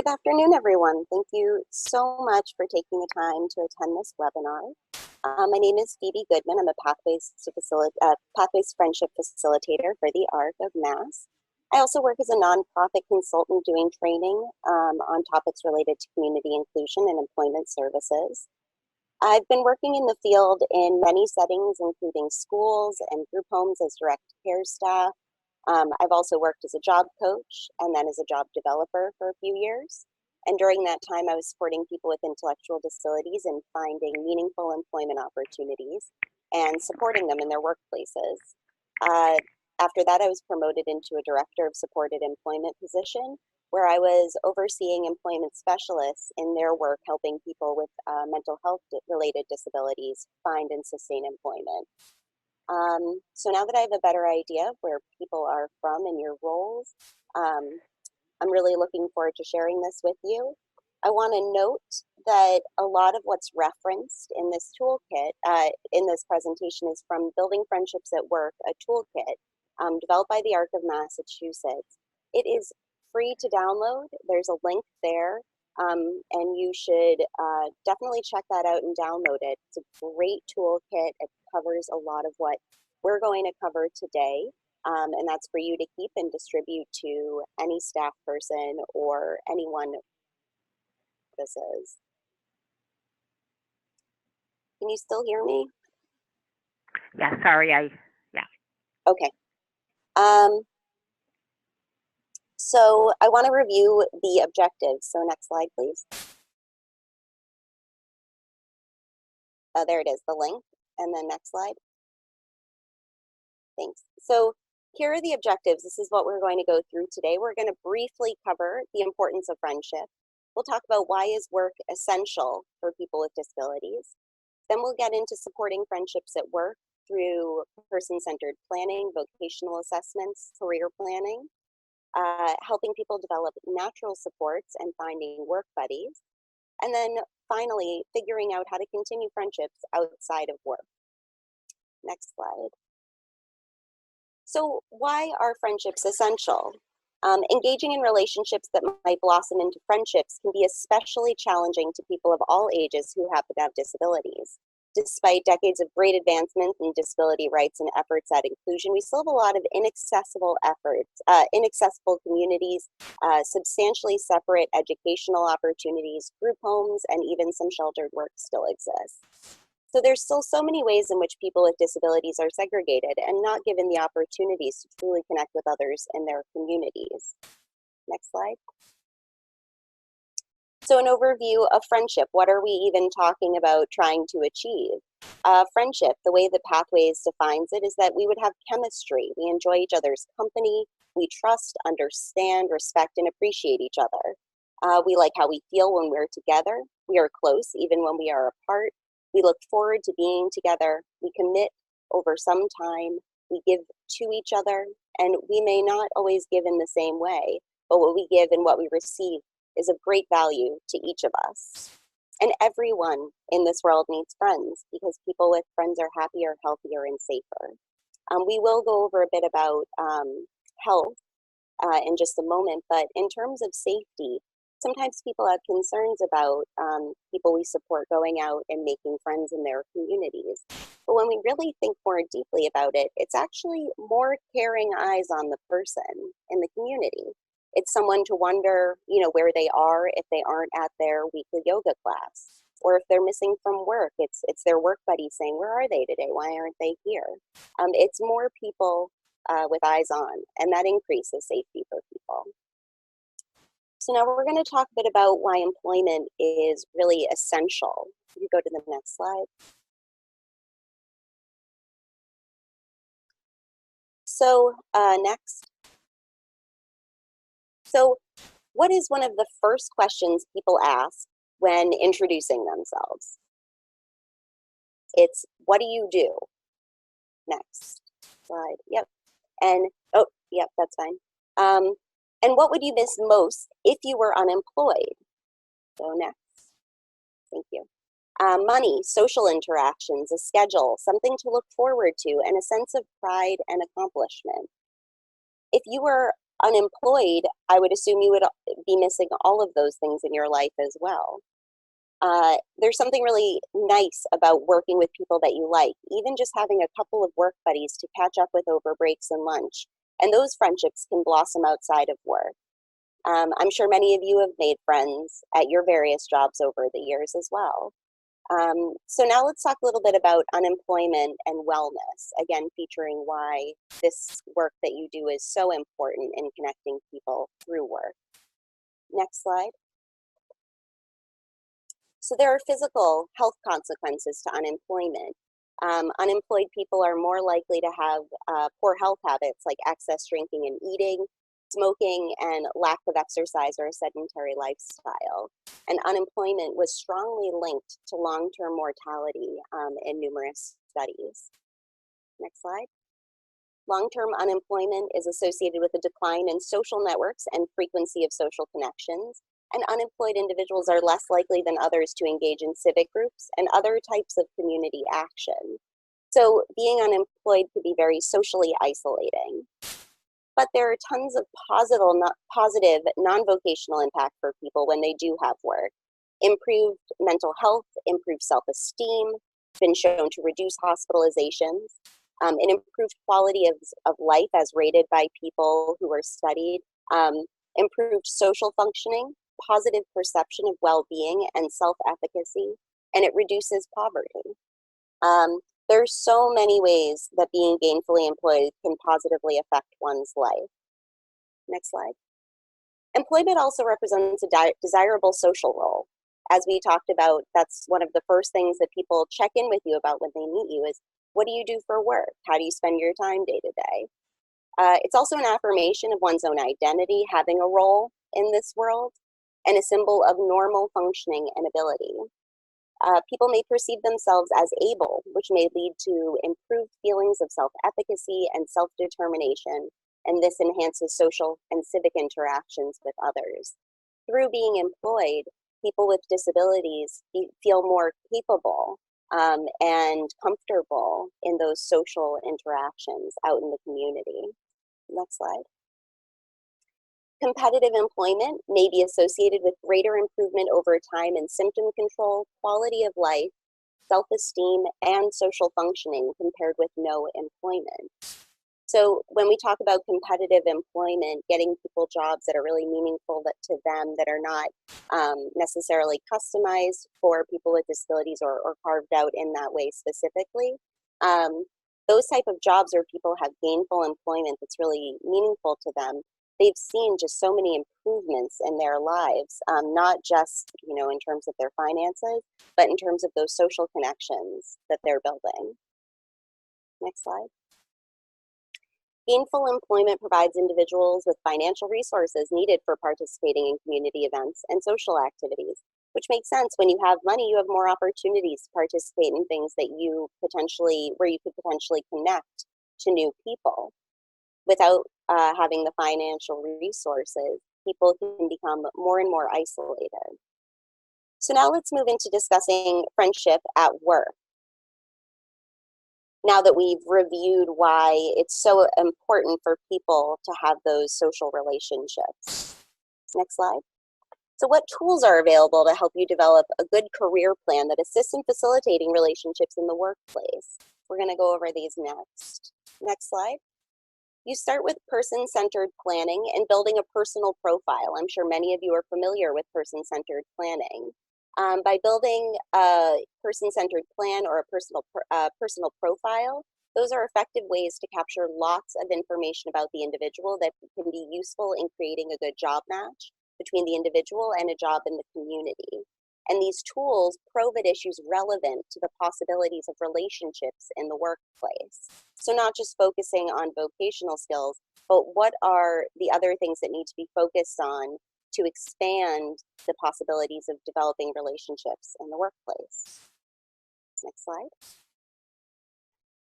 Good afternoon, everyone. Thank you so much for taking the time to attend this webinar. My name is Phoebe Goodman. I'm a Pathways Friendship Facilitator for the ARC of Mass. I also work as a nonprofit consultant doing training on topics related to community inclusion and employment services. I've been working in the field in many settings, including schools and group homes as direct care staff. I've also worked as a job coach and then as a job developer for a few years. And during that time, I was supporting people with intellectual disabilities in finding meaningful employment opportunities and supporting them in their workplaces. After that, I was promoted into a director of supported employment position, where I was overseeing employment specialists in their work helping people with mental health related disabilities find and sustain employment. So now that I have a better idea of where people are from and your roles, I'm really looking forward to sharing this with you. I want to note that a lot of what's referenced in this toolkit, in this presentation, is from Building Friendships at Work, a toolkit developed by the ARC of Massachusetts. It is free to download. There's a link there, and you should definitely check that out and download it. It's a great toolkit. It covers a lot of what we're going to cover today, and that's for you to keep and distribute to any staff person or anyone this is. Can you still hear me? Yeah, sorry, yeah. Okay. So I want to review the objectives. So next slide, please. There it is, the link, and then next slide. Thanks. So here are the objectives. This is what we're going to go through today. We're going to briefly cover the importance of friendship. We'll talk about why is work essential for people with disabilities. Then we'll get into supporting friendships at work through person-centered planning, vocational assessments, career planning, helping people develop natural supports and finding work buddies. And then finally, figuring out how to continue friendships outside of work. Next slide. So why are friendships essential? Engaging in relationships that might blossom into friendships can be especially challenging to people of all ages who happen to have disabilities. Despite decades of great advancements in disability rights and efforts at inclusion, we still have a lot of inaccessible communities, substantially separate educational opportunities, group homes, and even some sheltered work still exist. So there's still so many ways in which people with disabilities are segregated and not given the opportunities to truly connect with others in their communities. Next slide. So an overview of friendship. What are we even talking about trying to achieve? Friendship, the way that Pathways defines it, is that we would have chemistry. We enjoy each other's company. We trust, understand, respect, and appreciate each other. We like how we feel when we're together. We are close even when we are apart. We look forward to being together. We commit over some time. We give to each other, and we may not always give in the same way, but what we give and what we receive is of great value to each of us. And everyone in this world needs friends because people with friends are happier, healthier, and safer. We will go over a bit about health in just a moment, but in terms of safety, sometimes people have concerns about people we support going out and making friends in their communities. But when we really think more deeply about it, it's actually more caring eyes on the person in the community. It's someone to wonder, where they are if they aren't at their weekly yoga class, or if they're missing from work. It's their work buddy saying, "Where are they today? Why aren't they here?" It's more people with eyes on, and that increases safety for people. So now we're going to talk a bit about why employment is really essential. You go to the next slide. So next. So what is one of the first questions people ask when introducing themselves? It's, what do you do? Next slide. Yep. And, oh, yep, that's fine. And what would you miss most if you were unemployed? So next. Thank you. Money, social interactions, a schedule, something to look forward to, and a sense of pride and accomplishment. If you were unemployed, I would assume you would be missing all of those things in your life as well. There's something really nice about working with people that you like, even just having a couple of work buddies to catch up with over breaks and lunch. And those friendships can blossom outside of work. I'm sure many of you have made friends at your various jobs over the years as well. So now let's talk a little bit about unemployment and wellness, again, featuring why this work that you do is so important in connecting people through work. Next slide. So there are physical health consequences to unemployment. Unemployed people are more likely to have poor health habits like excess drinking and eating, smoking, and lack of exercise or a sedentary lifestyle. And unemployment was strongly linked to long-term mortality in numerous studies. Next slide. Long-term unemployment is associated with a decline in social networks and frequency of social connections, and unemployed individuals are less likely than others to engage in civic groups and other types of community action. So being unemployed could be very socially isolating. But there are tons of positive non-vocational impact for people when they do have work. Improved mental health, improved self-esteem, been shown to reduce hospitalizations, an improved quality of life as rated by people who were studied, improved social functioning, positive perception of well-being and self-efficacy, and it reduces poverty. There's so many ways that being gainfully employed can positively affect one's life. Next slide. Employment also represents a desirable social role. As we talked about, that's one of the first things that people check in with you about when they meet you is, what do you do for work? How do you spend your time day to day? It's also an affirmation of one's own identity, having a role in this world, and a symbol of normal functioning and ability. People may perceive themselves as able, which may lead to improved feelings of self-efficacy and self-determination, and this enhances social and civic interactions with others. Through being employed, people with disabilities feel more capable and comfortable in those social interactions out in the community. Next slide. Competitive employment may be associated with greater improvement over time in symptom control, quality of life, self-esteem, and social functioning compared with no employment. So when we talk about competitive employment, getting people jobs that are really meaningful to them, that are not necessarily customized for people with disabilities or carved out in that way specifically, those type of jobs where people have gainful employment that's really meaningful to them, they've seen just so many improvements in their lives, not just, in terms of their finances, but in terms of those social connections that they're building. Next slide. Gainful employment provides individuals with financial resources needed for participating in community events and social activities, which makes sense. When you have money, you have more opportunities to participate in things that where you could potentially connect to new people. Without having the financial resources, people can become more and more isolated. So now let's move into discussing friendship at work. Now that we've reviewed why it's so important for people to have those social relationships. Next slide. So what tools are available to help you develop a good career plan that assists in facilitating relationships in the workplace? We're going to go over these next. Next slide. You start with person-centered planning and building a personal profile. I'm sure many of you are familiar with person-centered planning. By building a person-centered plan or a personal profile, those are effective ways to capture lots of information about the individual that can be useful in creating a good job match between the individual and a job in the community. And these tools probe at issues relevant to the possibilities of relationships in the workplace. So not just focusing on vocational skills, but what are the other things that need to be focused on to expand the possibilities of developing relationships in the workplace. Next slide.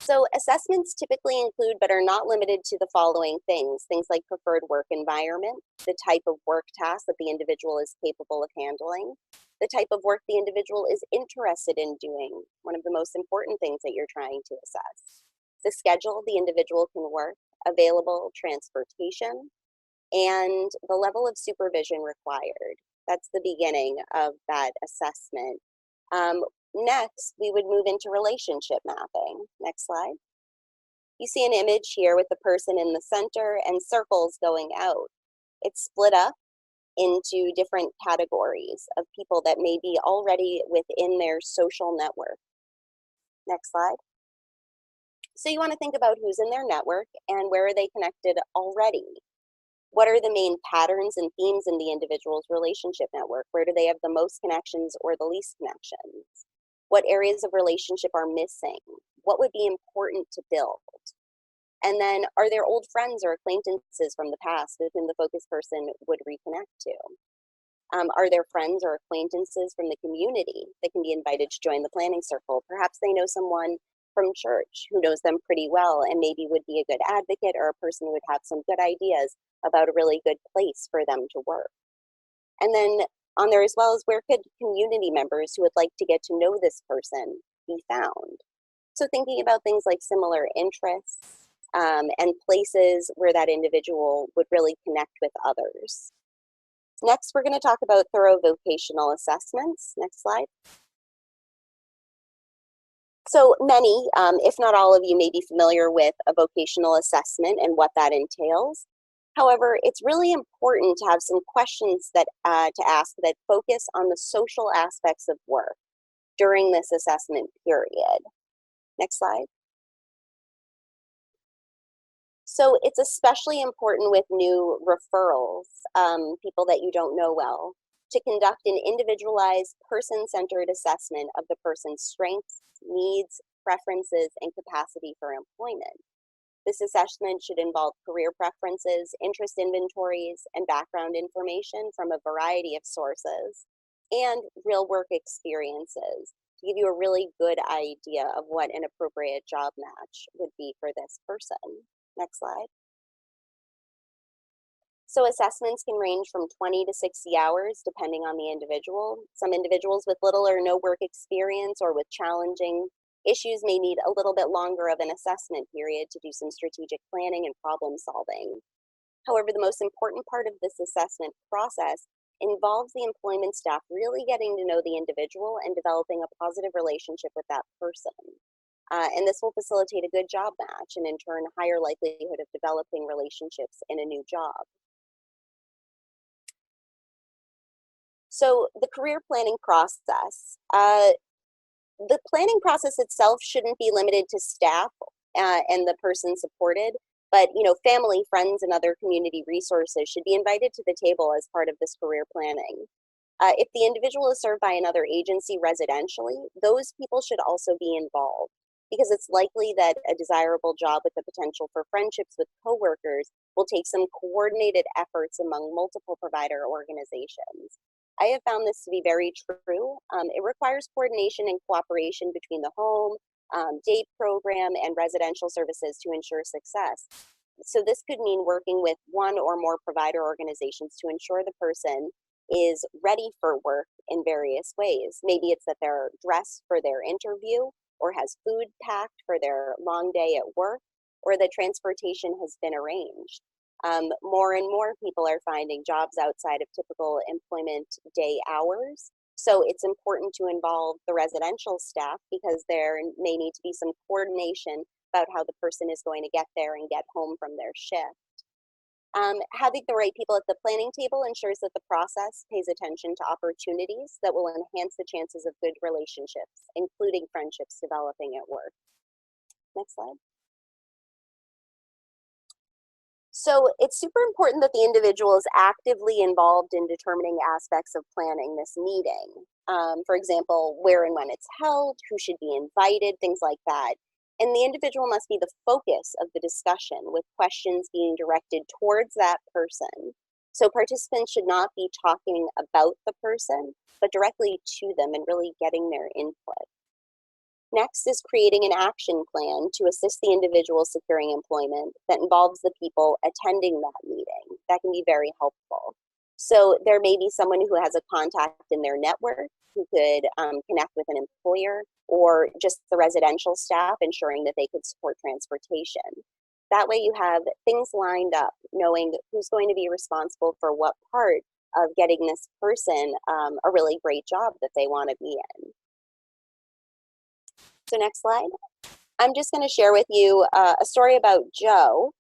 So assessments typically include, but are not limited to, the following things like preferred work environment, the type of work task that the individual is capable of handling, the type of work the individual is interested in doing, one of the most important things that you're trying to assess, the schedule the individual can work, available transportation, and the level of supervision required. That's the beginning of that assessment. Next, we would move into relationship mapping. Next slide. You see an image here with the person in the center and circles going out. It's split up into different categories of people that may be already within their social network. Next slide. So you want to think about who's in their network and where are they connected already. What are the main patterns and themes in the individual's relationship network? Where do they have the most connections or the least connections? What areas of relationship are missing? What would be important to build? And then, are there old friends or acquaintances from the past with whom the focus person would reconnect to? Are there friends or acquaintances from the community that can be invited to join the planning circle? Perhaps they know someone from church who knows them pretty well and maybe would be a good advocate, or a person who would have some good ideas about a really good place for them to work. And then on there as well as, where could community members who would like to get to know this person be found? So thinking about things like similar interests and places where that individual would really connect with others. Next, we're going to talk about thorough vocational assessments. Next slide. So many, if not all of you, may be familiar with a vocational assessment and what that entails. However, it's really important to have some questions that to ask that focus on the social aspects of work during this assessment period. Next slide. So it's especially important with new referrals, people that you don't know well, to conduct an individualized, person-centered assessment of the person's strengths, needs, preferences, and capacity for employment. This assessment should involve career preferences, interest inventories, and background information from a variety of sources, and real work experiences to give you a really good idea of what an appropriate job match would be for this person. Next slide. So assessments can range from 20 to 60 hours depending on the individual. Some individuals with little or no work experience or with challenging issues may need a little bit longer of an assessment period to do some strategic planning and problem solving. However, the most important part of this assessment process involves the employment staff really getting to know the individual and developing a positive relationship with that person. And this will facilitate a good job match and in turn a higher likelihood of developing relationships in a new job. So the career planning process. The planning process itself shouldn't be limited to staff and the person supported, but family, friends, and other community resources should be invited to the table as part of this career planning. If the individual is served by another agency residentially, those people should also be involved, because it's likely that a desirable job with the potential for friendships with coworkers will take some coordinated efforts among multiple provider organizations. I have found this to be very true. It requires coordination and cooperation between the home, day program, and residential services to ensure success. So this could mean working with one or more provider organizations to ensure the person is ready for work in various ways. Maybe it's that they're dressed for their interview, or has food packed for their long day at work, or that transportation has been arranged. More and more people are finding jobs outside of typical employment day hours. So it's important to involve the residential staff, because there may need to be some coordination about how the person is going to get there and get home from their shift. Having the right people at the planning table ensures that the process pays attention to opportunities that will enhance the chances of good relationships, including friendships developing at work. Next slide. So it's super important that the individual is actively involved in determining aspects of planning this meeting. For example, where and when it's held, who should be invited, things like that. And the individual must be the focus of the discussion, with questions being directed towards that person. So participants should not be talking about the person, but directly to them and really getting their input. Next is creating an action plan to assist the individual securing employment that involves the people attending that meeting. That can be very helpful. So there may be someone who has a contact in their network who could connect with an employer, or just the residential staff ensuring that they could support transportation. That way you have things lined up, knowing who's going to be responsible for what part of getting this person a really great job that they want to be in. So next slide. I'm just going to share with you a story about Joe.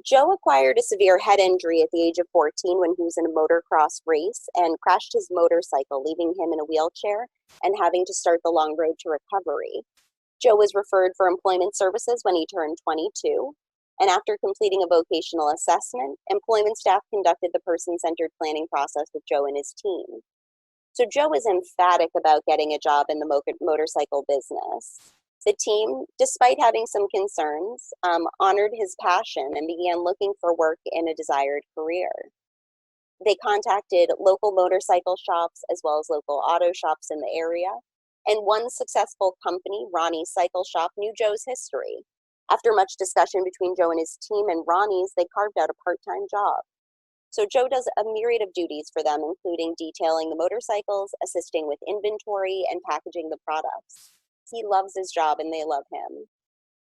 Joe acquired a severe head injury at the age of 14 when he was in a motocross race and crashed his motorcycle, leaving him in a wheelchair and having to start the long road to recovery. Joe was referred for employment services when he turned 22, and after completing a vocational assessment, employment staff conducted the person-centered planning process with Joe and his team. So Joe was emphatic about getting a job in the motorcycle business. The team, despite having some concerns, honored his passion and began looking for work in a desired career. They contacted local motorcycle shops as well as local auto shops in the area, and one successful company, Ronnie's Cycle Shop, knew Joe's history. After much discussion between Joe and his team and Ronnie's, they carved out a part-time job. So Joe does a myriad of duties for them, including detailing the motorcycles, assisting with inventory, and packaging the products. He loves his job and they love him.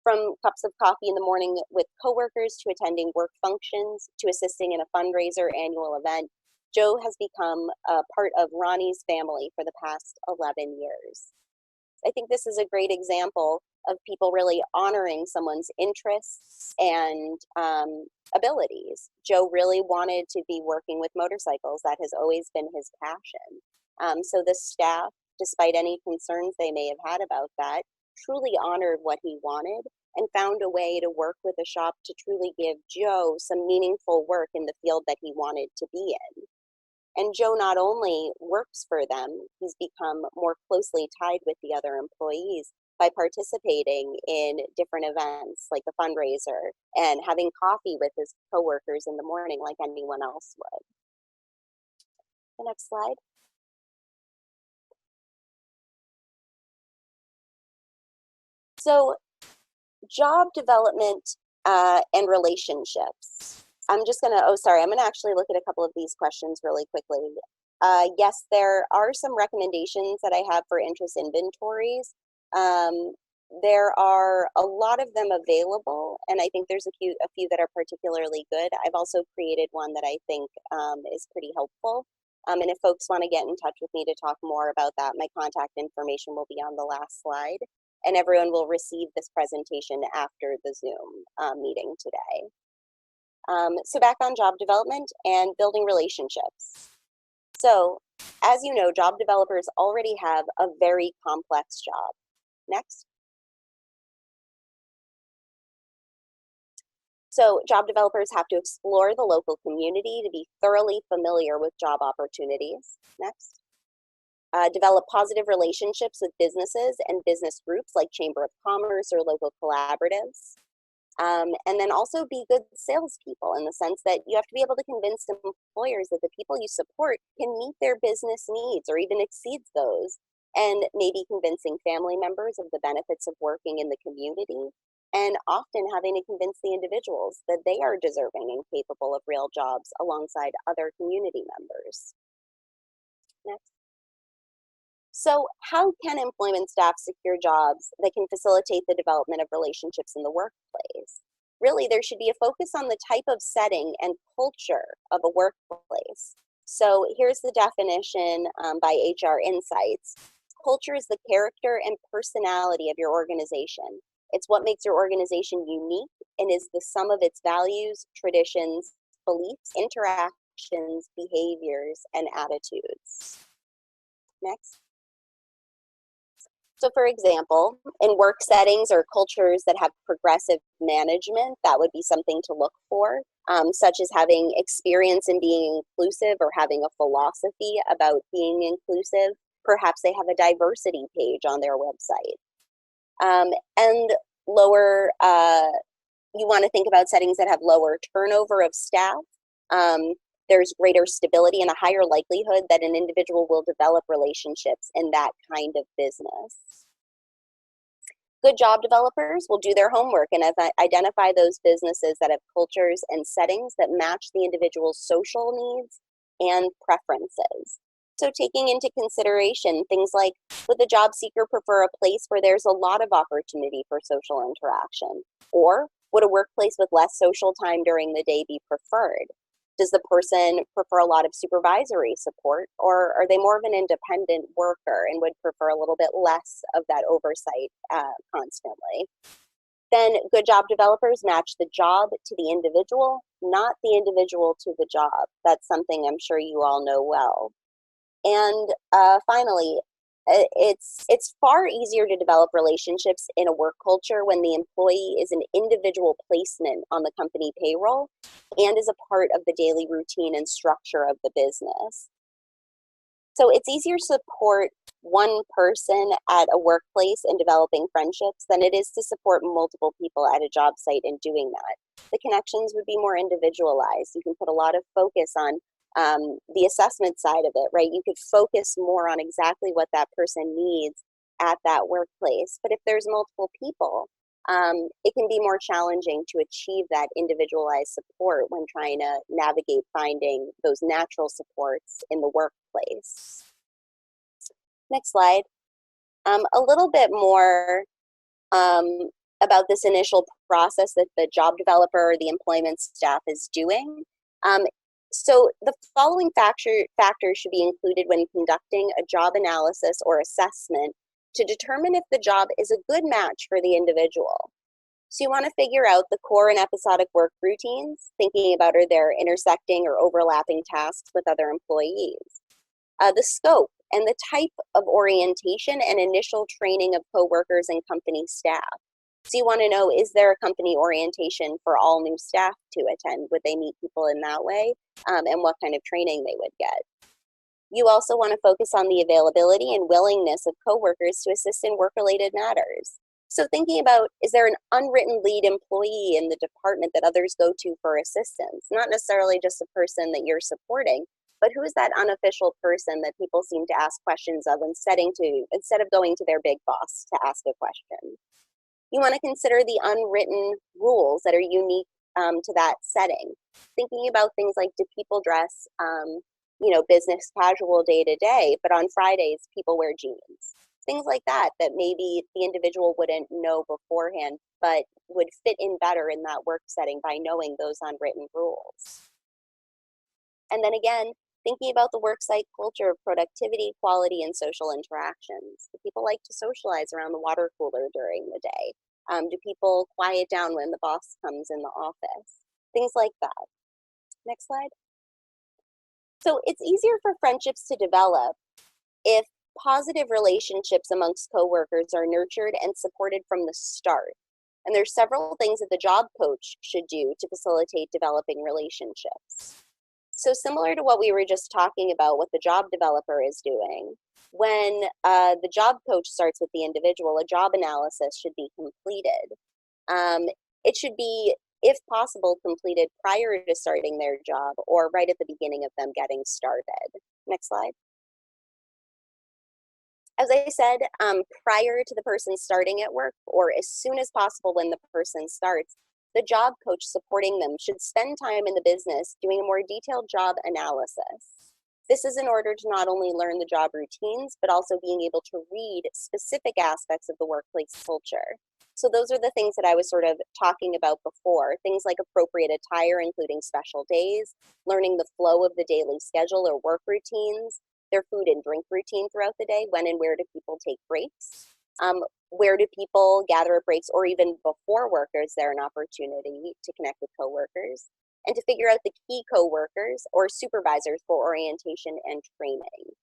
From cups of coffee in the morning with coworkers to attending work functions to assisting in a fundraiser annual event, Joe has become a part of Ronnie's family for the past 11 years. I think this is a great example of people really honoring someone's interests and abilities. Joe really wanted to be working with motorcycles. That has always been his passion. So the staff, despite any concerns they may have had about that, truly honored what he wanted and found a way to work with a shop to truly give Joe some meaningful work in the field that he wanted to be in. And Joe not only works for them, he's become more closely tied with the other employees by participating in different events like the fundraiser and having coffee with his coworkers in the morning like anyone else would. The next slide. So job development and relationships. I'm gonna actually look at a couple of these questions really quickly. Yes, there are some recommendations that I have for interest inventories. There are a lot of them available, and I think there's a few that are particularly good. I've also created one that I think is pretty helpful. And if folks want to get in touch with me to talk more about that, my contact information will be on the last slide, and everyone will receive this presentation after the Zoom meeting today. So back on job development and building relationships. So as you know, job developers already have a very complex job. Next. So job developers have to explore the local community to be thoroughly familiar with job opportunities. Next. Develop positive relationships with businesses and business groups like Chamber of Commerce or local collaboratives. And then also be good salespeople in the sense that you have to be able to convince employers that the people you support can meet their business needs or even exceeds those, and maybe convincing family members of the benefits of working in the community, and often having to convince the individuals that they are deserving and capable of real jobs alongside other community members. Next. So how can employment staff secure jobs that can facilitate the development of relationships in the workplace? Really, there should be a focus on the type of setting and culture of a workplace. So here's the definition by HR Insights. Culture is the character and personality of your organization. It's what makes your organization unique and is the sum of its values, traditions, beliefs, interactions, behaviors, and attitudes. Next. So for example, in work settings or cultures that have progressive management, that would be something to look for, such as having experience in being inclusive or having a philosophy about being inclusive. Perhaps they have a diversity page on their website. And lower, you want to think about settings that have lower turnover of staff. There's greater stability and a higher likelihood that an individual will develop relationships in that kind of business. Good job developers will do their homework and identify those businesses that have cultures and settings that match the individual's social needs and preferences. So taking into consideration things like, would the job seeker prefer a place where there's a lot of opportunity for social interaction? Or Would a workplace with less social time during the day be preferred? Does the person prefer a lot of supervisory support, or are they more of an independent worker and would prefer a little bit less of that oversight constantly? Then good job developers match the job to the individual, not the individual to the job. That's something I'm sure you all know well. And finally, it's far easier to develop relationships in a work culture when the employee is an individual placement on the company payroll and is a part of the daily routine and structure of the business. So it's easier to support one person at a workplace in developing friendships than it is to support multiple people at a job site in doing that. The connections would be more individualized. You can put a lot of focus on the assessment side of it, right? You could focus more on exactly what that person needs at that workplace. But if there's multiple people, it can be more challenging to achieve that individualized support when trying to navigate finding those natural supports in the workplace. Next slide. A little bit more about this initial process that the job developer or the employment staff is doing. So the following factors should be included when conducting a job analysis or assessment to determine if the job is a good match for the individual. So you want to figure out the core and episodic work routines, thinking about are there intersecting or overlapping tasks with other employees. The scope and the type of orientation and initial training of coworkers and company staff. So you want to know, is there a company orientation for all new staff to attend? Would they meet people in that way? And what kind of training they would get. You also want to focus on the availability and willingness of coworkers to assist in work-related matters. So thinking about, is there an unwritten lead employee in the department that others go to for assistance? Not necessarily just a person that you're supporting, but who is that unofficial person that people seem to ask questions of instead of going to their big boss to ask a question? You want to consider the unwritten rules that are unique to that setting. Thinking about things like, do people dress, business casual day to day, but on Fridays people wear jeans? Things like that maybe the individual wouldn't know beforehand, but would fit in better in that work setting by knowing those unwritten rules. And then again, thinking about the worksite culture of productivity, quality, and social interactions. Do people like to socialize around the water cooler during the day? Do people quiet down when the boss comes in the office? Things like that. Next slide. So it's easier for friendships to develop if positive relationships amongst coworkers are nurtured and supported from the start. And there's several things that the job coach should do to facilitate developing relationships. So similar to what we were just talking about, what the job developer is doing, when the job coach starts with the individual, a job analysis should be completed. It should be, if possible, completed prior to starting their job or right at the beginning of them getting started. Next slide. As I said, prior to the person starting at work or as soon as possible when the person starts, the job coach supporting them should spend time in the business doing a more detailed job analysis. This is in order to not only learn the job routines, but also being able to read specific aspects of the workplace culture. So those are the things that I was sort of talking about before, things like appropriate attire, including special days, learning the flow of the daily schedule or work routines, their food and drink routine throughout the day, when and where do people take breaks, where do people gather at breaks, or even before work is there an opportunity to connect with coworkers, and to figure out the key coworkers or supervisors for orientation and training.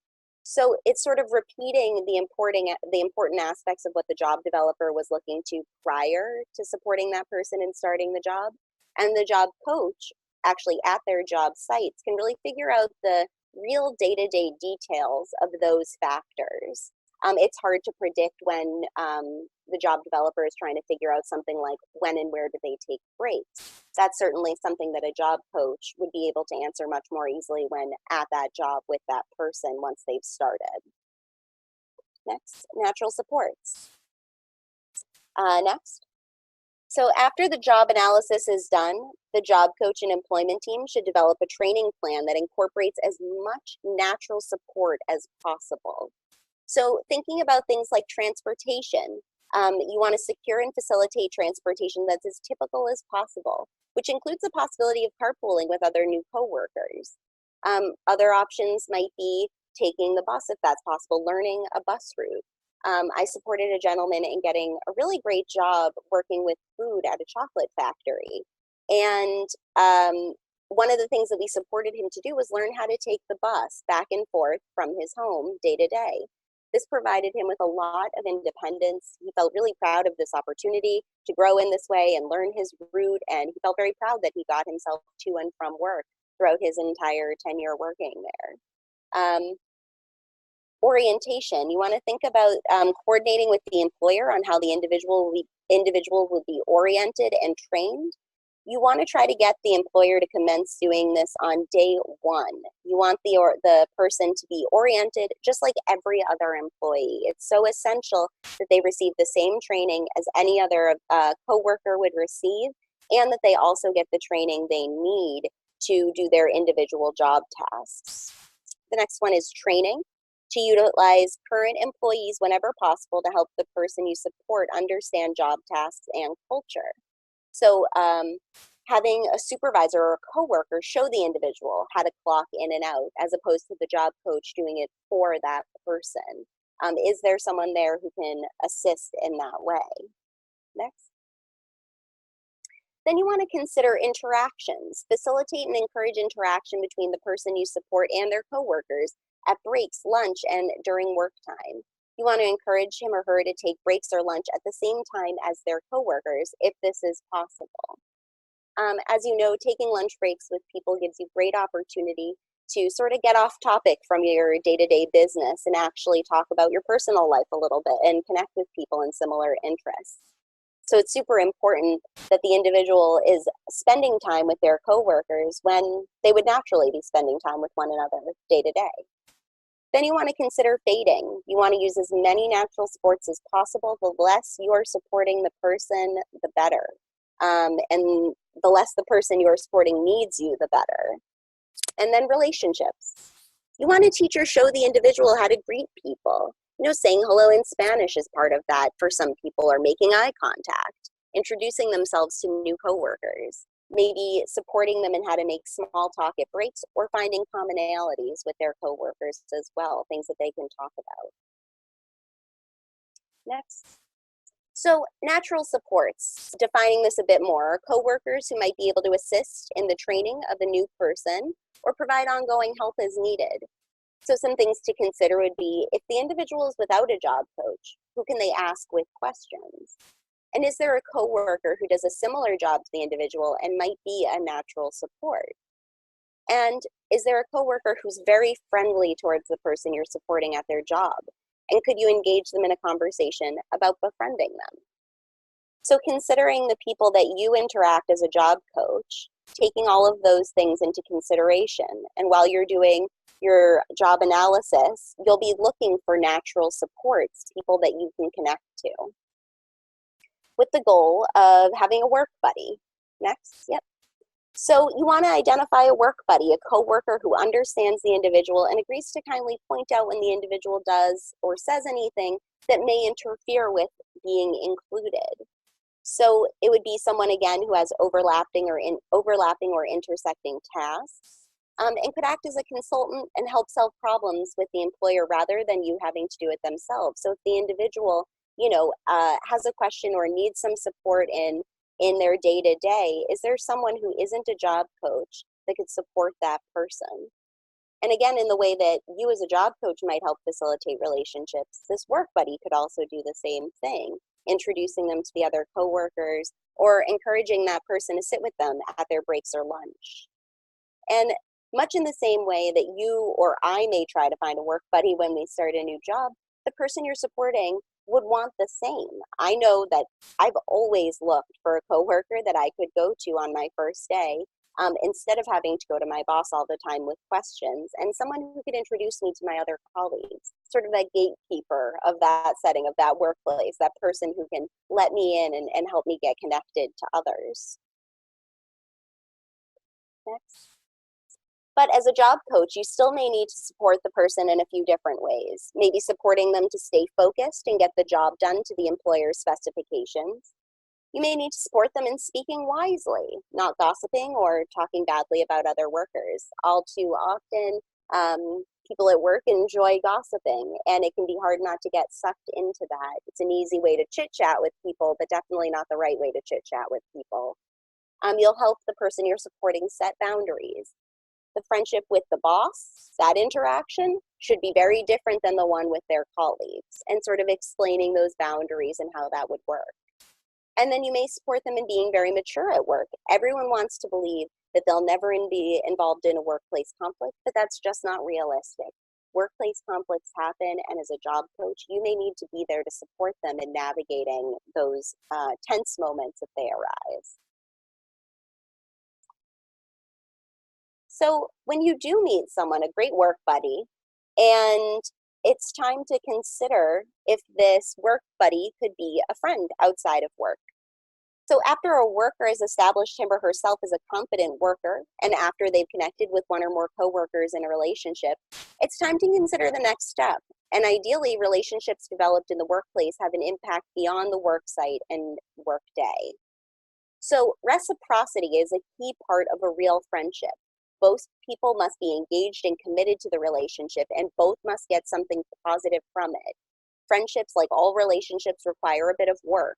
So it's sort of repeating the important aspects of what the job developer was looking to prior to supporting that person and starting the job. And the job coach actually at their job sites can really figure out the real day-to-day details of those factors. It's hard to predict when the job developer is trying to figure out something like when and where do they take breaks. That's certainly something that a job coach would be able to answer much more easily when at that job with that person once they've started. Next, natural supports. Next. So after the job analysis is done, the job coach and employment team should develop a training plan that incorporates as much natural support as possible. So thinking about things like transportation, You want to secure and facilitate transportation that's as typical as possible, which includes the possibility of carpooling with other new coworkers. Other options might be taking the bus if that's possible, learning a bus route. I supported a gentleman in getting a really great job working with food at a chocolate factory. And one of the things that we supported him to do was learn how to take the bus back and forth from his home day to day. This provided him with a lot of independence. He felt really proud of this opportunity to grow in this way and learn his route, and he felt very proud that he got himself to and from work throughout his entire tenure working there. Orientation, you want to think about coordinating with the employer on how the individual will be oriented and trained. You want to try to get the employer to commence doing this on day one. You want the person to be oriented just like every other employee. It's so essential that they receive the same training as any other coworker would receive, and that they also get the training they need to do their individual job tasks. The next one is training, to utilize current employees whenever possible to help the person you support understand job tasks and culture. So having a supervisor or a coworker show the individual how to clock in and out, as opposed to the job coach doing it for that person. Is there someone there who can assist in that way? Next. Then you want to consider interactions. Facilitate and encourage interaction between the person you support and their coworkers at breaks, lunch, and during work time. You want to encourage him or her to take breaks or lunch at the same time as their coworkers, if this is possible. As you know, taking lunch breaks with people gives you great opportunity to sort of get off topic from your day-to-day business and actually talk about your personal life a little bit and connect with people in similar interests. So it's super important that the individual is spending time with their coworkers when they would naturally be spending time with one another day to day. Then you want to consider fading. You want to use as many natural sports as possible. The less you are supporting the person, the better. And the less the person you are supporting needs you, the better. And then relationships. You want to teach or show the individual how to greet people. You know, saying hello in Spanish is part of that for some people, or making eye contact, introducing themselves to new coworkers, maybe supporting them in how to make small talk at breaks, or finding commonalities with their coworkers as well, things that they can talk about. Next. So natural supports, defining this a bit more, are coworkers who might be able to assist in the training of the new person or provide ongoing help as needed. So some things to consider would be, if the individual is without a job coach, who can they ask with questions? And is there a coworker who does a similar job to the individual and might be a natural support? And is there a coworker who's very friendly towards the person you're supporting at their job? And could you engage them in a conversation about befriending them? So considering the people that you interact as a job coach, taking all of those things into consideration. And while you're doing your job analysis, you'll be looking for natural supports, people that you can connect to, with the goal of having a work buddy. Next, yep. So you want to identify a work buddy, a coworker who understands the individual and agrees to kindly point out when the individual does or says anything that may interfere with being included. So it would be someone, again, who has overlapping or intersecting tasks, and could act as a consultant and help solve problems with the employer rather than you having to do it themselves. So if the individual, has a question or needs some support in their day-to-day, is there someone who isn't a job coach that could support that person? And again, in the way that you as a job coach might help facilitate relationships, this work buddy could also do the same thing, introducing them to the other coworkers or encouraging that person to sit with them at their breaks or lunch. And much in the same way that you or I may try to find a work buddy when we start a new job, the person you're supporting would want the same. I know that I've always looked for a coworker that I could go to on my first day, instead of having to go to my boss all the time with questions, and someone who could introduce me to my other colleagues, sort of a gatekeeper of that setting, of that workplace, that person who can let me in and help me get connected to others. Next. But as a job coach, you still may need to support the person in a few different ways. Maybe supporting them to stay focused and get the job done to the employer's specifications. You may need to support them in speaking wisely, not gossiping or talking badly about other workers. All too often, people at work enjoy gossiping, and it can be hard not to get sucked into that. It's an easy way to chit-chat with people, but definitely not the right way to chit-chat with people. You'll help the person you're supporting set boundaries. The friendship with the boss, that interaction should be very different than the one with their colleagues, and sort of explaining those boundaries and how that would work. And then you may support them in being very mature at work. Everyone wants to believe that they'll never be involved in a workplace conflict, but that's just not realistic. Workplace conflicts happen, and as a job coach, you may need to be there to support them in navigating those tense moments if they arise. So when you do meet someone, a great work buddy, and it's time to consider if this work buddy could be a friend outside of work. So after a worker has established him or herself as a competent worker, and after they've connected with one or more coworkers in a relationship, it's time to consider the next step. And ideally, relationships developed in the workplace have an impact beyond the work site and work day. So reciprocity is a key part of a real friendship. Both people must be engaged and committed to the relationship, and both must get something positive from it. Friendships, like all relationships, require a bit of work.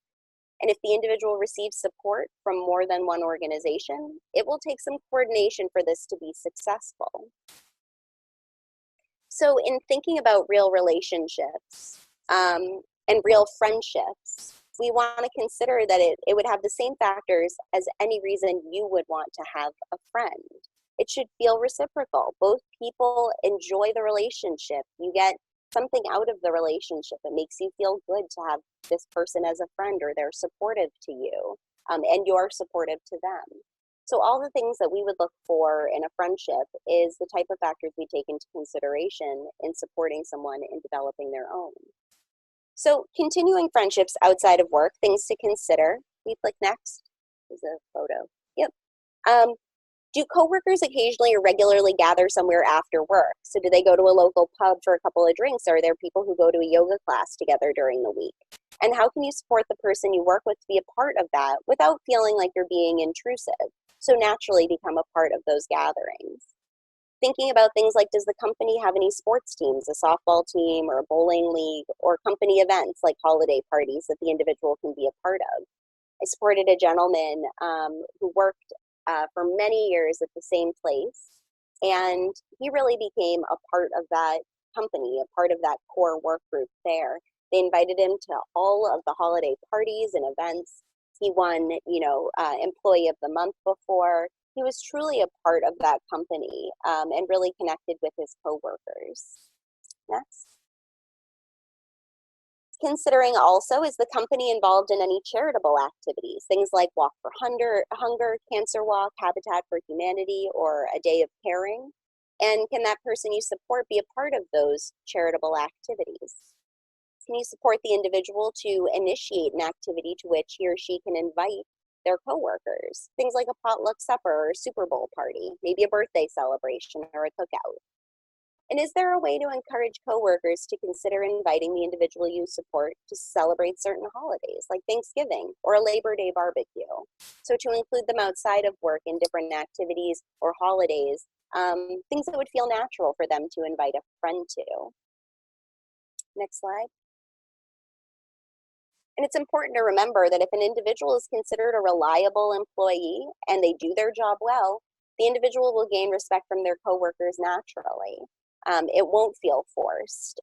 And if the individual receives support from more than one organization, it will take some coordination for this to be successful. So in thinking about real relationships and real friendships, we want to consider that it would have the same factors as any reason you would want to have a friend. It should feel reciprocal. Both people enjoy the relationship. You get something out of the relationship. It makes you feel good to have this person as a friend, or they're supportive to you, and you're supportive to them. So all the things that we would look for in a friendship is the type of factors we take into consideration in supporting someone in developing their own. So continuing friendships outside of work, things to consider. We click next. There's a photo. Yep. Do coworkers occasionally or regularly gather somewhere after work? So do they go to a local pub for a couple of drinks, or are there people who go to a yoga class together during the week? And how can you support the person you work with to be a part of that without feeling like you're being intrusive? So naturally become a part of those gatherings. Thinking about things like, does the company have any sports teams, a softball team or a bowling league, or company events like holiday parties that the individual can be a part of? I supported a gentleman who worked for many years at the same place, and he really became a part of that company, a part of that core work group there. They invited him to all of the holiday parties and events. He won, Employee of the Month before. He was truly a part of that company and really connected with his coworkers. Next. Considering also, is the company involved in any charitable activities, things like Walk for Hunger, Cancer Walk, Habitat for Humanity, or a Day of Caring? And can that person you support be a part of those charitable activities? Can you support the individual to initiate an activity to which he or she can invite their coworkers? Things like a potluck supper or a Super Bowl party, maybe a birthday celebration or a cookout. And is there a way to encourage coworkers to consider inviting the individual you support to celebrate certain holidays, like Thanksgiving or a Labor Day barbecue? So to include them outside of work in different activities or holidays, things that would feel natural for them to invite a friend to. Next slide. And it's important to remember that if an individual is considered a reliable employee and they do their job well, the individual will gain respect from their coworkers naturally. It won't feel forced.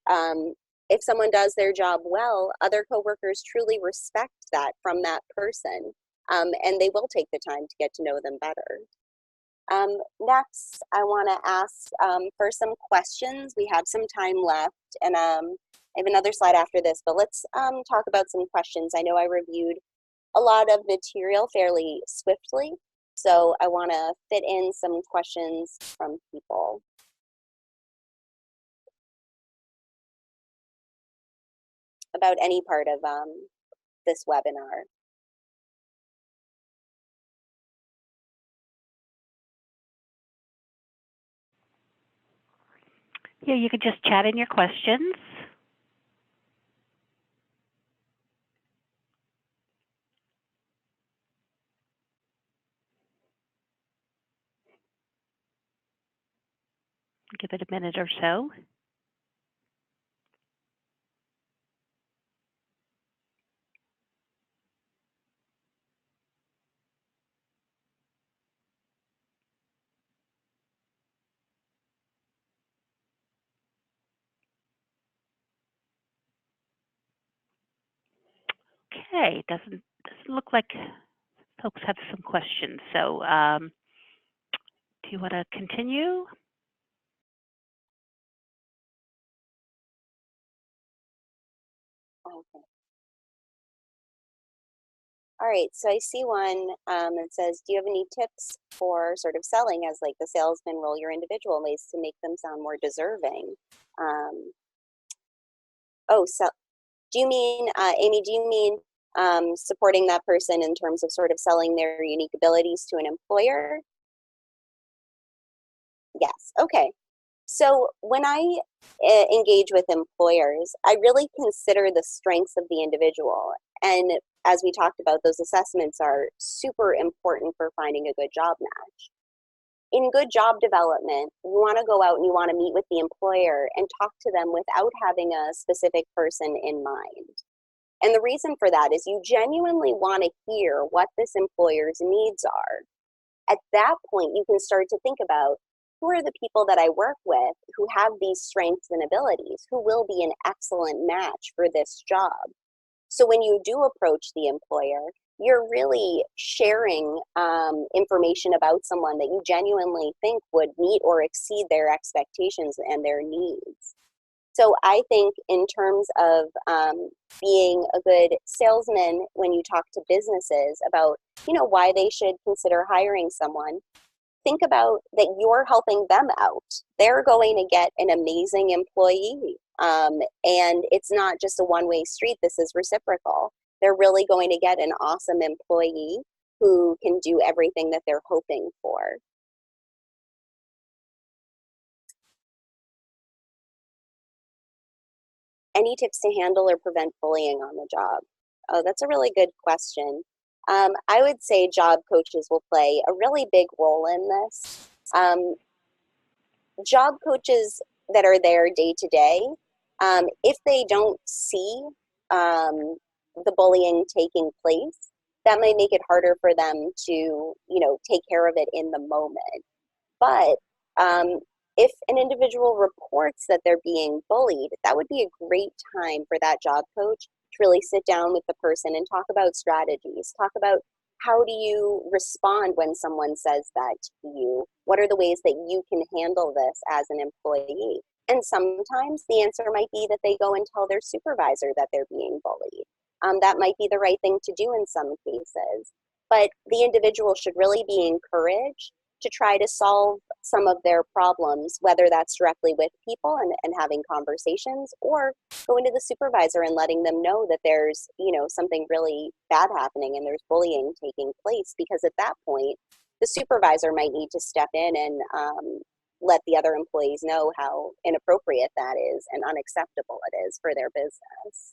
If someone does their job well, other coworkers truly respect that from that person, and they will take the time to get to know them better. Next, I want to ask for some questions. We have some time left, and I have another slide after this, but let's talk about some questions. I know I reviewed a lot of material fairly swiftly, so I want to fit in some questions from people. About any part of this webinar. Yeah, you could just chat in your questions. Give it a minute or so. Okay, doesn't look like folks have some questions. So do you want to continue? Okay. All right, so I see one that says, do you have any tips for sort of selling as like the salesman role your individual ways to make them sound more deserving? So do you mean, Amy, do you mean supporting that person in terms of sort of selling their unique abilities to an employer? Yes, okay. So when I engage with employers, I really consider the strengths of the individual. And as we talked about, those assessments are super important for finding a good job match. In good job development, you want to go out and you want to meet with the employer and talk to them without having a specific person in mind. And the reason for that is you genuinely want to hear what this employer's needs are. At that point, you can start to think about who are the people that I work with who have these strengths and abilities, who will be an excellent match for this job. So when you do approach the employer, you're really sharing information about someone that you genuinely think would meet or exceed their expectations and their needs. So I think in terms of being a good salesman when you talk to businesses about, why they should consider hiring someone, think about that you're helping them out. They're going to get an amazing employee. And it's not just a one-way street. This is reciprocal. They're really going to get an awesome employee who can do everything that they're hoping for. Any tips to handle or prevent bullying on the job? Oh, that's a really good question. I would say job coaches will play a really big role in this. Job coaches that are there day to day, if they don't see the bullying taking place, that might make it harder for them to, take care of it in the moment. But if an individual reports that they're being bullied, that would be a great time for that job coach to really sit down with the person and talk about strategies, talk about how do you respond when someone says that to you? What are the ways that you can handle this as an employee? And sometimes the answer might be that they go and tell their supervisor that they're being bullied. That might be the right thing to do in some cases. But the individual should really be encouraged to try to solve some of their problems, whether that's directly with people and having conversations, or going to the supervisor and letting them know that there's, something really bad happening and there's bullying taking place, because at that point, the supervisor might need to step in and let the other employees know how inappropriate that is and unacceptable it is for their business.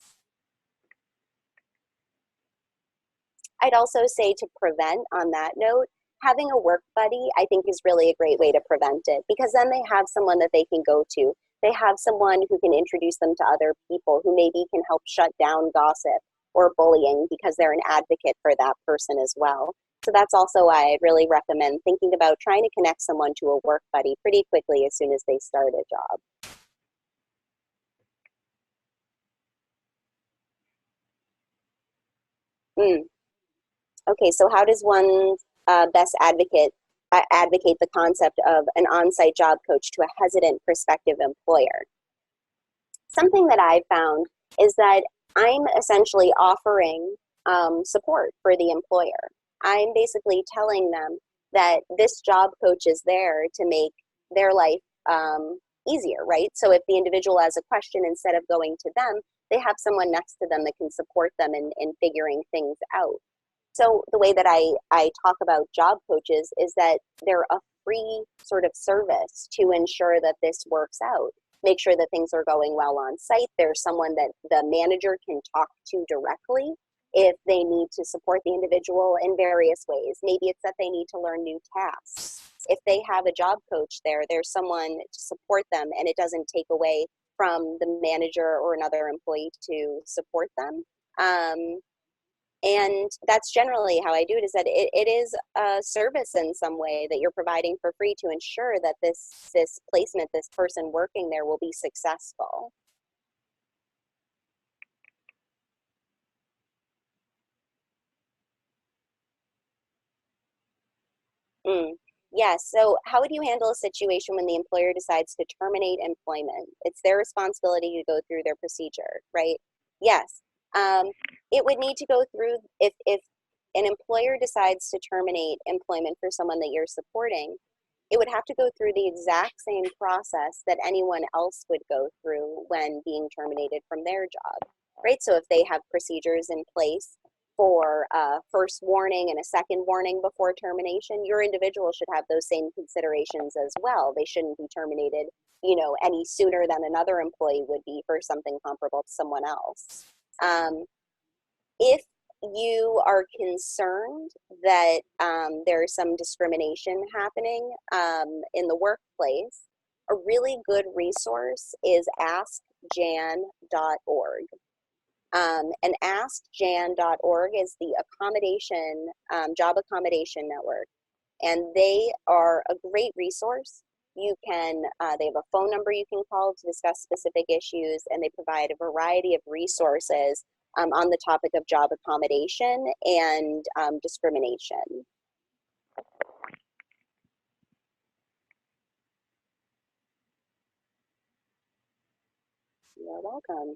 I'd also say to prevent on that note, having a work buddy, I think, is really a great way to prevent it, because then they have someone that they can go to. They have someone who can introduce them to other people who maybe can help shut down gossip or bullying, because they're an advocate for that person as well. So that's also why I'd really recommend thinking about trying to connect someone to a work buddy pretty quickly as soon as they start a job. Okay, so how does one best advocate the concept of an on-site job coach to a hesitant prospective employer? Something that I've found is that I'm essentially offering support for the employer. I'm basically telling them that this job coach is there to make their life easier, right? So if the individual has a question, instead of going to them, they have someone next to them that can support them in figuring things out. So the way that I talk about job coaches is that they're a free sort of service to ensure that this works out. make sure that things are going well on site. There's someone that the manager can talk to directly if they need to support the individual in various ways. Maybe it's that they need to learn new tasks. If they have a job coach there, there's someone to support them, and it doesn't take away from the manager or another employee to support them. And that's generally how I do it, is that it is a service in some way that you're providing for free to ensure that this placement, this person working there, will be successful. Yes. So how would you handle a situation when the employer decides to terminate employment? It's their responsibility to go through their procedure, right? Yes. It would need to go through, if an employer decides to terminate employment for someone that you're supporting, it would have to go through the exact same process that anyone else would go through when being terminated from their job, right? So if they have procedures in place for a first warning and a second warning before termination, your individual should have those same considerations as well. They shouldn't be terminated, any sooner than another employee would be for something comparable to someone else. If you are concerned that there's some discrimination happening in the workplace, a really good resource is askjan.org. And askjan.org is the Job Accommodation Network, and they are a great resource. They have a phone number you can call to discuss specific issues, and they provide a variety of resources on the topic of job accommodation and discrimination. You're welcome.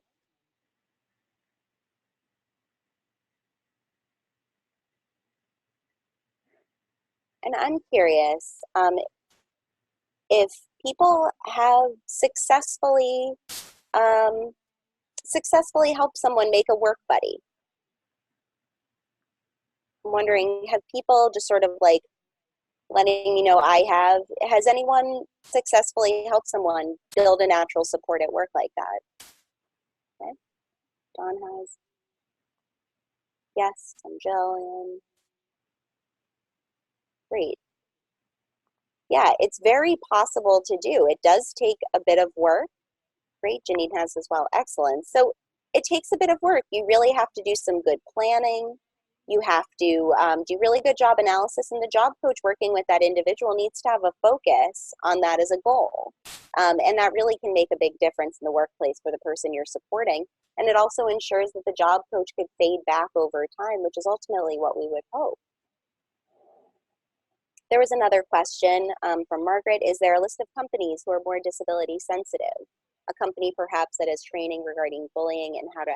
And I'm curious if people have successfully helped someone make a work buddy. I'm wondering, have people just sort of like letting has anyone successfully helped someone build a natural support at work like that? Okay, Dawn has. Yes, I'm Jillian. Great. Yeah, it's very possible to do. It does take a bit of work. Great, Janine has as well. Excellent. So it takes a bit of work. You really have to do some good planning. You have to do really good job analysis, and the job coach working with that individual needs to have a focus on that as a goal. And that really can make a big difference in the workplace for the person you're supporting. And it also ensures that the job coach could fade back over time, which is ultimately what we would hope. There was another question from Margaret. Is there a list of companies who are more disability sensitive? A company perhaps that is training regarding bullying and how to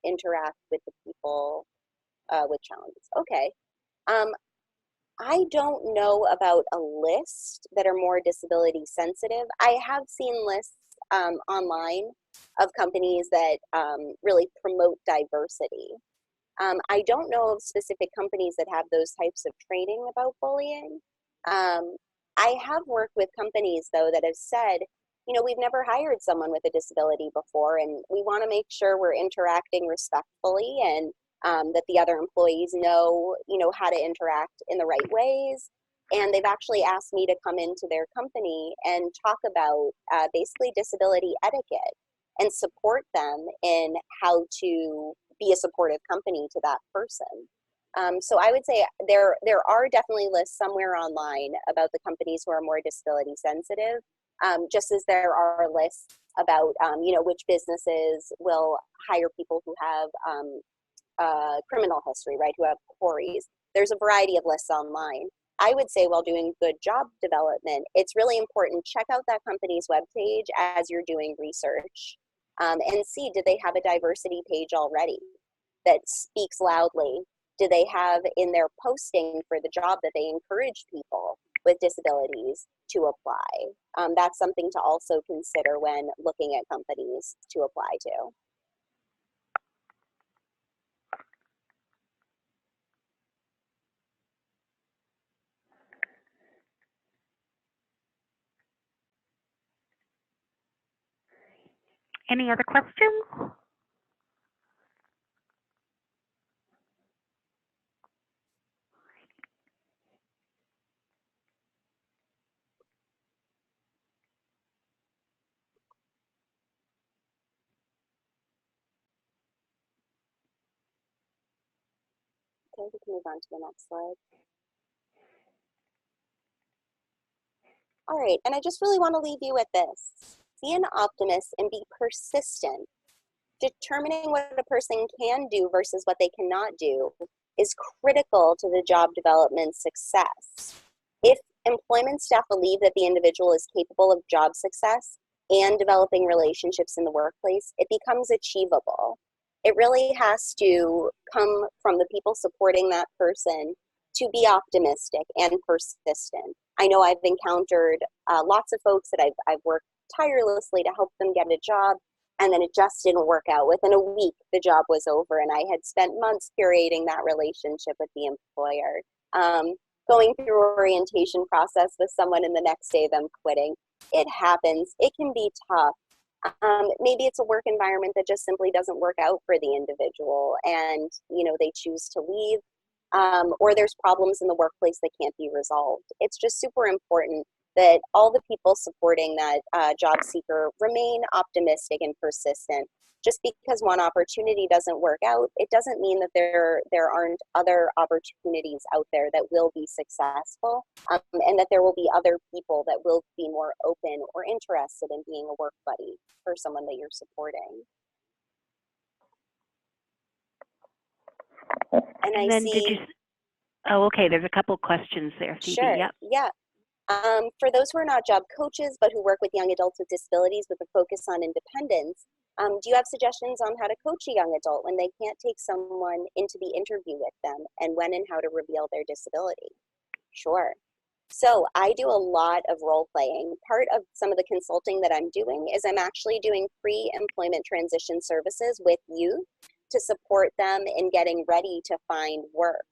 interact with the people with challenges. Okay. I don't know about a list that are more disability sensitive. I have seen lists online of companies that really promote diversity. I don't know of specific companies that have those types of training about bullying. I have worked with companies, though, that have said, we've never hired someone with a disability before, and we want to make sure we're interacting respectfully, and that the other employees know how to interact in the right ways. And they've actually asked me to come into their company and talk about basically disability etiquette and support them in how to be a supportive company to that person. So I would say there are definitely lists somewhere online about the companies who are more disability sensitive, just as there are lists about which businesses will hire people who have criminal history, right, who have quarries. There's a variety of lists online. I would say while doing good job development, it's really important, check out that company's webpage as you're doing research and see, do they have a diversity page already that speaks loudly? Do they have in their posting for the job that they encourage people with disabilities to apply? That's something to also consider when looking at companies to apply to. Any other questions? Okay, we can move on to the next slide. All right, and I just really want to leave you with this. Be an optimist and be persistent. Determining what a person can do versus what they cannot do is critical to the job development success. If employment staff believe that the individual is capable of job success and developing relationships in the workplace, it becomes achievable. It really has to come from the people supporting that person to be optimistic and persistent. I know I've encountered lots of folks that I've worked tirelessly to help them get a job, and then it just didn't work out. Within a week, the job was over, and I had spent months curating that relationship with the employer. Going through orientation process with someone and the next day them quitting. It happens. It can be tough. Maybe it's a work environment that just simply doesn't work out for the individual, and they choose to leave. Or there's problems in the workplace that can't be resolved. It's just super important that all the people supporting that job seeker remain optimistic and persistent. Just because one opportunity doesn't work out, it doesn't mean that there aren't other opportunities out there that will be successful, and that there will be other people that will be more open or interested in being a work buddy for someone that you're supporting. And then did you? Oh, okay. There's a couple questions there, Phoebe. Sure. Yep. Yeah. For those who are not job coaches, but who work with young adults with disabilities with a focus on independence, do you have suggestions on how to coach a young adult when they can't take someone into the interview with them, and when and how to reveal their disability? Sure. So I do a lot of role playing. Part of some of the consulting that I'm doing is I'm actually doing pre-employment transition services with youth to support them in getting ready to find work.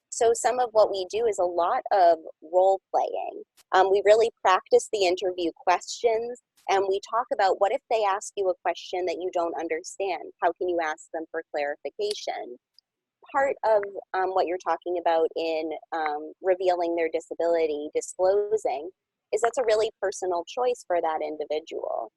So some of what we do is a lot of role playing. We really practice the interview questions, and we talk about what if they ask you a question that you don't understand? How can you ask them for clarification? Part of what you're talking about in revealing their disability, disclosing, is that's a really personal choice for that individual.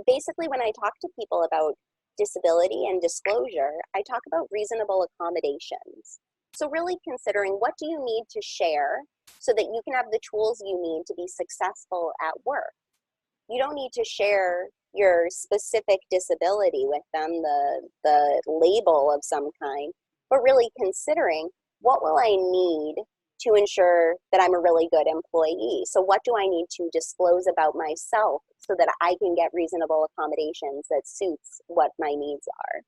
Basically, when I talk to people about disability and disclosure, I talk about reasonable accommodations. So really considering, what do you need to share so that you can have the tools you need to be successful at work? You don't need to share your specific disability with them, the label of some kind, but really considering, what will I need to ensure that I'm a really good employee? So what do I need to disclose about myself so that I can get reasonable accommodations that suits what my needs are?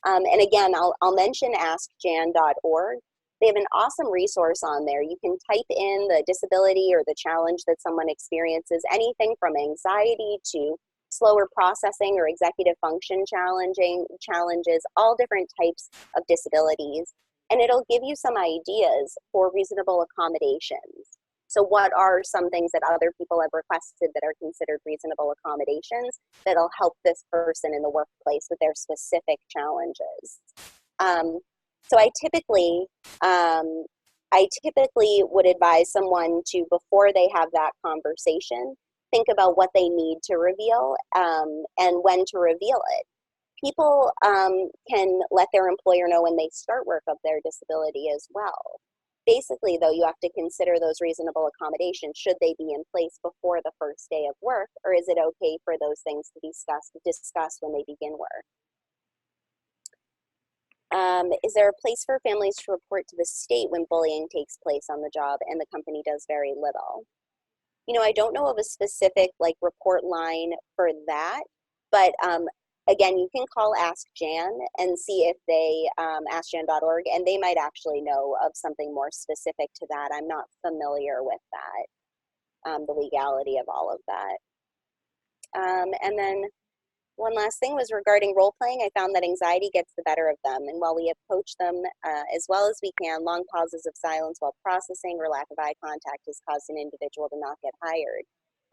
And again, I'll mention askjan.org. They have an awesome resource on there. You can type in the disability or the challenge that someone experiences, anything from anxiety to slower processing or executive function challenges, all different types of disabilities. And it'll give you some ideas for reasonable accommodations. So what are some things that other people have requested that are considered reasonable accommodations that'll help this person in the workplace with their specific challenges? So I typically would advise someone to, before they have that conversation, think about what they need to reveal and when to reveal it. People can let their employer know when they start work of their disability as well. Basically, though, you have to consider those reasonable accommodations. Should they be in place before the first day of work, or is it okay for those things to be discussed when they begin work? Is there a place for families to report to the state when bullying takes place on the job and the company does very little? I don't know of a specific report line for that, but again, you can call Ask Jan and see if they, askjan.org, and they might actually know of something more specific to that. I'm not familiar with that, the legality of all of that. And then one last thing was regarding role playing. I found that anxiety gets the better of them, and while we have coached them as well as we can, long pauses of silence while processing or lack of eye contact has caused an individual to not get hired.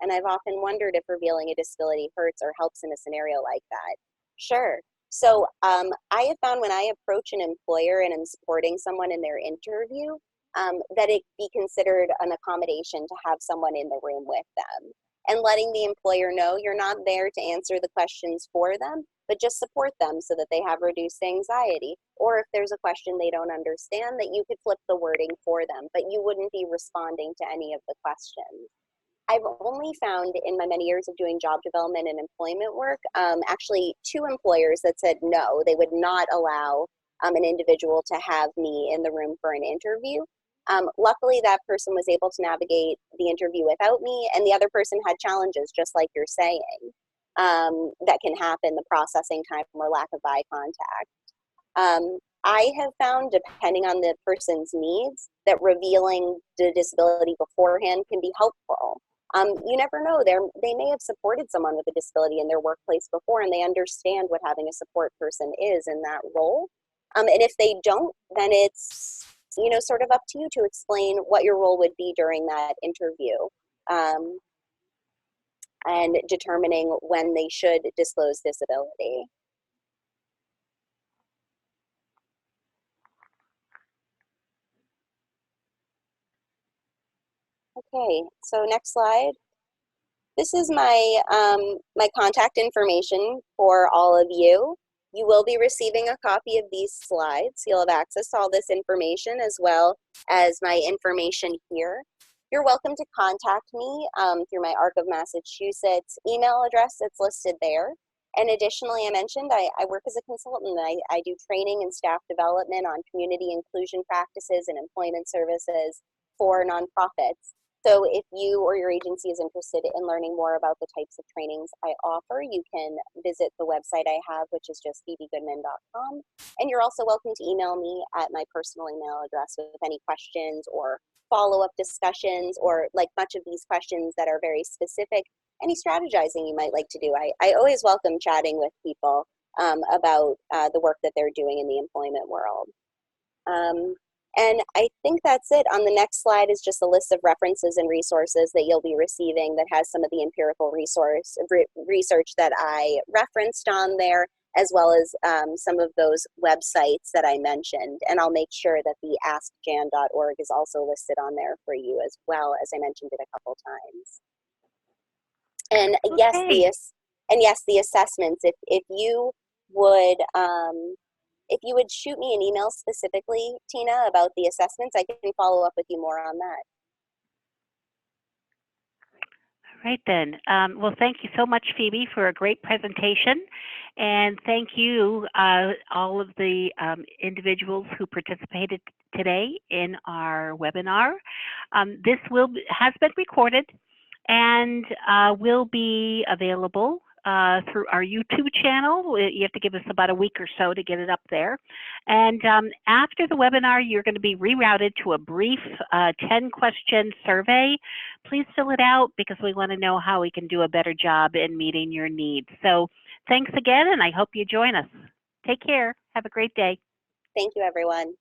and I've often wondered if revealing a disability hurts or helps in a scenario like that. Sure. So I have found when I approach an employer and am supporting someone in their interview, that it be considered an accommodation to have someone in the room with them. And letting the employer know you're not there to answer the questions for them, but just support them so that they have reduced anxiety. Or if there's a question they don't understand, that you could flip the wording for them, but you wouldn't be responding to any of the questions. I've only found in my many years of doing job development and employment work, actually 2 employers that said no, they would not allow an individual to have me in the room for an interview. Luckily, that person was able to navigate the interview without me, and the other person had challenges, just like you're saying, that can happen, the processing time or lack of eye contact. I have found, depending on the person's needs, that revealing the disability beforehand can be helpful. You never know, they may have supported someone with a disability in their workplace before, and they understand what having a support person is in that role. And if they don't, then it's sort of up to you to explain what your role would be during that interview, and determining when they should disclose disability. Okay, so next slide. This is my, my contact information for all of you. You will be receiving a copy of these slides. You'll have access to all this information as well as my information here. You're welcome to contact me through my ARC of Massachusetts email address that's listed there. And additionally, I mentioned I work as a consultant. I do training and staff development on community inclusion practices and employment services for nonprofits. So if you or your agency is interested in learning more about the types of trainings I offer, you can visit the website I have, which is just phoebegoodman.com. And you're also welcome to email me at my personal email address with any questions or follow-up discussions, or like much of these questions that are very specific, any strategizing you might like to do. I always welcome chatting with people about the work that they're doing in the employment world. And I think that's it. On the next slide is just a list of references and resources that you'll be receiving that has some of the empirical research that I referenced on there, as well as some of those websites that I mentioned. And I'll make sure that the askjan.org is also listed on there for you as well, as I mentioned it a couple times. And Okay. yes, the assessments, if you would shoot me an email specifically, Tina, about the assessments, I can follow up with you more on that. All right then. Well, thank you so much, Phoebe, for a great presentation. And thank you, all of the individuals who participated today in our webinar. This has been recorded and will be available through our YouTube channel. You have to give us about a week or so to get it up there. And after the webinar, you're going to be rerouted to a brief 10-question survey. Please fill it out because we want to know how we can do a better job in meeting your needs. So thanks again, and I hope you join us. Take care. Have a great day. Thank you, everyone.